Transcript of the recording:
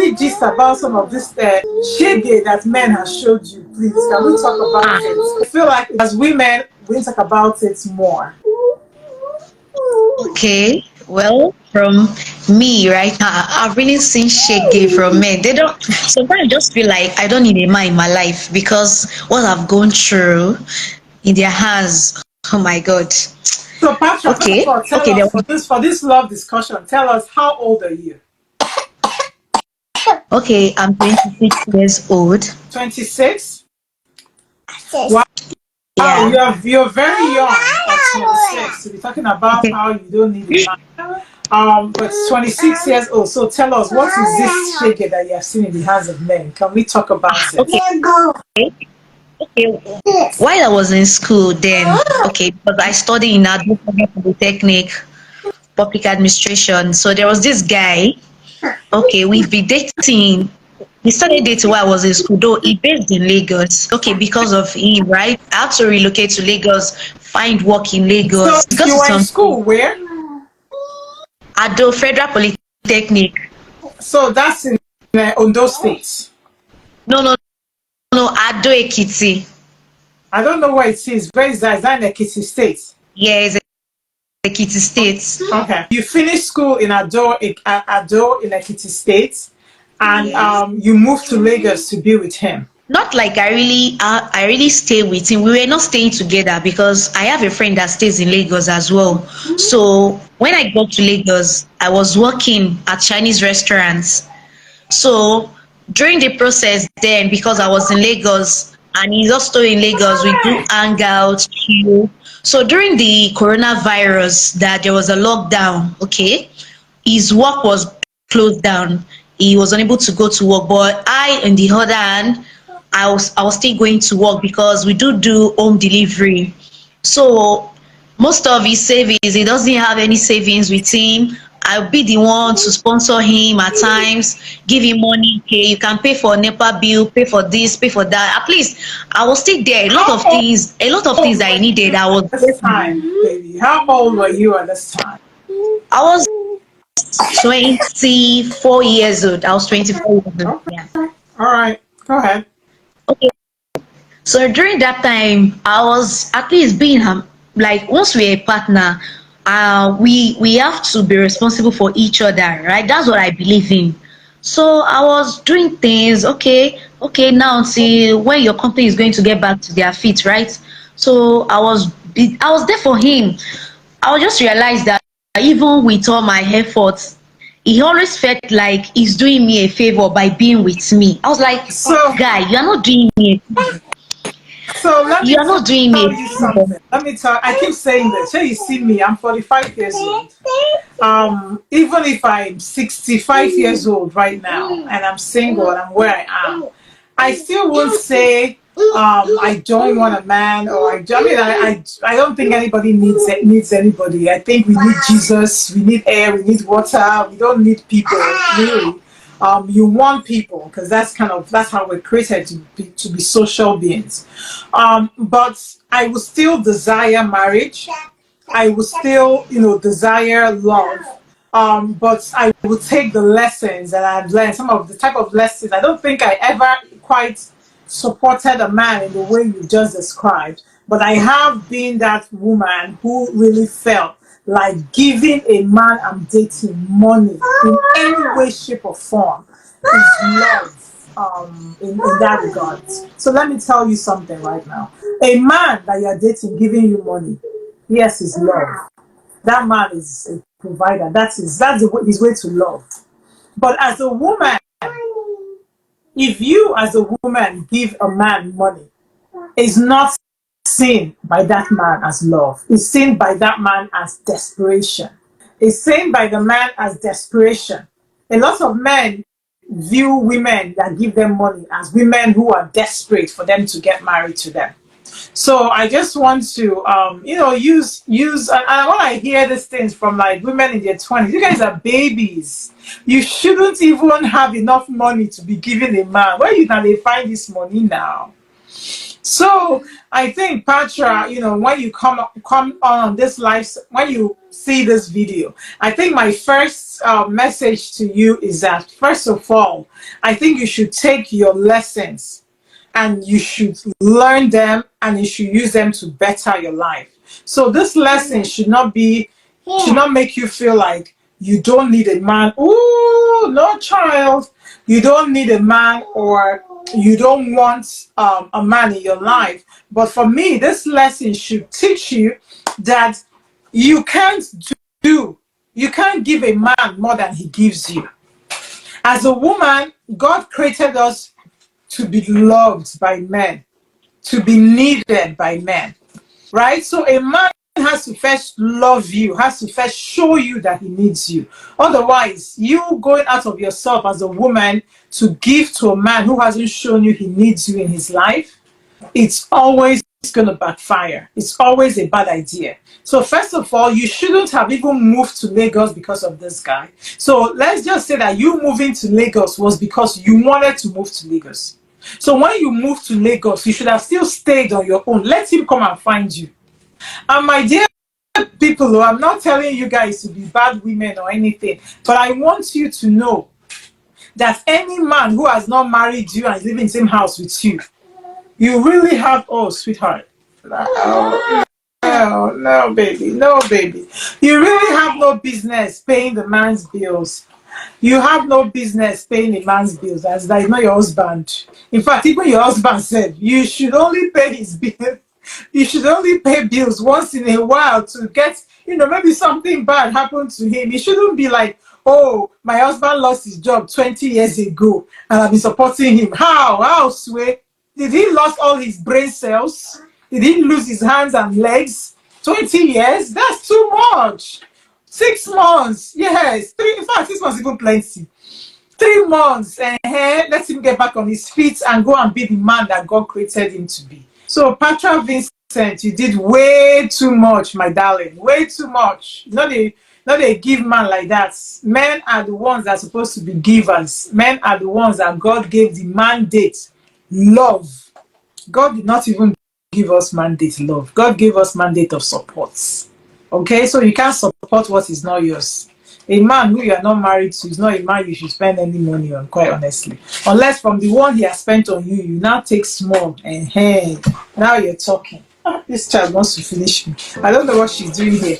we gist about some of this shege that men have showed you, please? Can we talk about it? I feel like as women, we talk about it more. Okay, well, from me right now, I've really seen shege from men. They don't. Sometimes I just feel like I don't need a man in my life because what I've gone through in their hands. Oh my God. So, Patrick, first of Okay, all, tell okay. us for this love discussion. Tell us, how old are you? Okay. I'm 26 years old. 26. Yes. Wow, Yeah. you're very young at 26 to be talking about Okay. how you don't need a man. But 26 years old. So tell us, what is this shege that you have seen in the hands of men? Can we talk about it? Okay. Okay. While I was in school then, okay, because I studied in Ado Polytechnic, public administration. So there was this guy. Okay, we've been dating. We started dating while I was in school, though he based in Lagos. Okay, because of him, right? I had to relocate to Lagos, find work in So Lagos. Got you to were in some school where? Ado Federal Polytechnic. So that's in Ondo State. No, no, no, Ado Ekiti. I don't know where it is. Where is that? Is that in Ekiti State? Yeah, it's Ekiti State. Okay. You finished school in Ado in Ekiti State, and you moved to Lagos to be with him. Not like I really stay with him. We were not staying together because I have a friend that stays in Lagos as well. So when I got to Lagos, I was working at Chinese restaurants. So during the process then, because I was in Lagos and he's also in Lagos, we do hang out, chill. So during the coronavirus that there was a lockdown, okay, his work was closed down. He was unable to go to work. But I, on the other hand, I was still going to work because we do home delivery. So most of his savings, he doesn't have any savings with him. I'll be the one to sponsor him at times, give him money. Okay, you can pay for NEPA bill, pay for this, pay for that. At least I was still there. A lot of things Old that I were needed. you I was at this time, baby? How old were you at this time? I was 24 years old. I was 24 years old. Okay. Yeah. All right. Go ahead. Okay. So during that time, I was at least being like once we're a partner, we have to be responsible for each other, right? That's what I believe in. So I was doing things, okay, now see when your company is going to get back to their feet, right? So I was there for him. I just realized that even with all my efforts, he always felt like he's doing me a favor by being with me. I was like, So, guy, you're not doing me a favor. so let me You're not doing me tell a you favor. something. Let me tell. I keep saying this. Here you see me. I'm 45 years old. Even if I'm 65 years old right now and I'm single and I'm where I am, I still won't say I don't want a man, or I don't think anybody needs anybody. I think we need Jesus, we need air, we need water. We don't need people really. You want people because that's how we're created to be social beings. But I would still desire marriage. I would still, desire love. But I would take the lessons that I've learned, some of the type of lessons. I don't think I ever quite supported a man in the way you just described, but I have been that woman who really felt like giving a man I'm dating money in any way, shape, or form is love, in that regard. So let me tell you something right now. A man that you're dating giving you money, yes, is love. That man is a provider. His way to love. But as a woman, if you as a woman give a man money, it's not seen by that man as love. It's seen by that man as desperation. It's seen by the man as desperation. A lot of men view women that give them money as women who are desperate for them to get married to them. So I just want to, use. And when I hear these things from like women in their 20s, you guys are babies. You shouldn't even have enough money to be giving a man. Where you can they find this money now? So I think Patra, when you come on this live, when you see this video, I think my first message to you is that first of all, I think you should take your lessons and you should learn them and you should use them to better your life. So this lesson should not make you feel like you don't need a man. Ooh, no, child. You don't need a man, or you don't want a man in your life. But for me, this lesson should teach you that you can't you can't give a man more than he gives you. As a woman, God created us to be loved by men, to be needed by men, right? So a man has to first love you, has to first show you that he needs you. Otherwise, you going out of yourself as a woman to give to a man who hasn't shown you he needs you in his life, it's always going to backfire. It's always a bad idea. So first of all, you shouldn't have even moved to Lagos because of this guy. So let's just say that you moving to Lagos was because you wanted to move to Lagos. So when you moved to Lagos, you should have still stayed on your own. Let him come and find you. And my dear people, I'm not telling you guys to be bad women or anything, but I want you to know that any man who has not married you and is living in the same house with you, you really have, oh, sweetheart. No, baby. No, baby. You really have no business paying the man's bills. You have no business paying a man's bills. That's like not your husband. In fact, even your husband said you should only pay his bill. You should only pay bills once in a while to get, maybe something bad happened to him. It shouldn't be like, oh, my husband lost his job 20 years ago and I've been supporting him. How, Sway? Did he lost all his brain cells? Did he lose his hands and legs? 20 years? That's too much. 6 months. Yes. 3, in fact, 6 months even plenty. 3 months. And let him get back on his feet and go and be the man that God created him to be. So, Patra Vincent, you did way too much, my darling. Way too much. Not a give man like that. Men are the ones that are supposed to be givers. Men are the ones that God gave the mandate. Love. God did not even give us mandate love. God gave us mandate of support. Okay, so you can't support what is not yours. A man who you are not married to is not a man you should spend any money on, quite honestly. Unless from the one he has spent on you, you now take small and hey, now you're talking. This child wants to finish me. I don't know what she's doing here.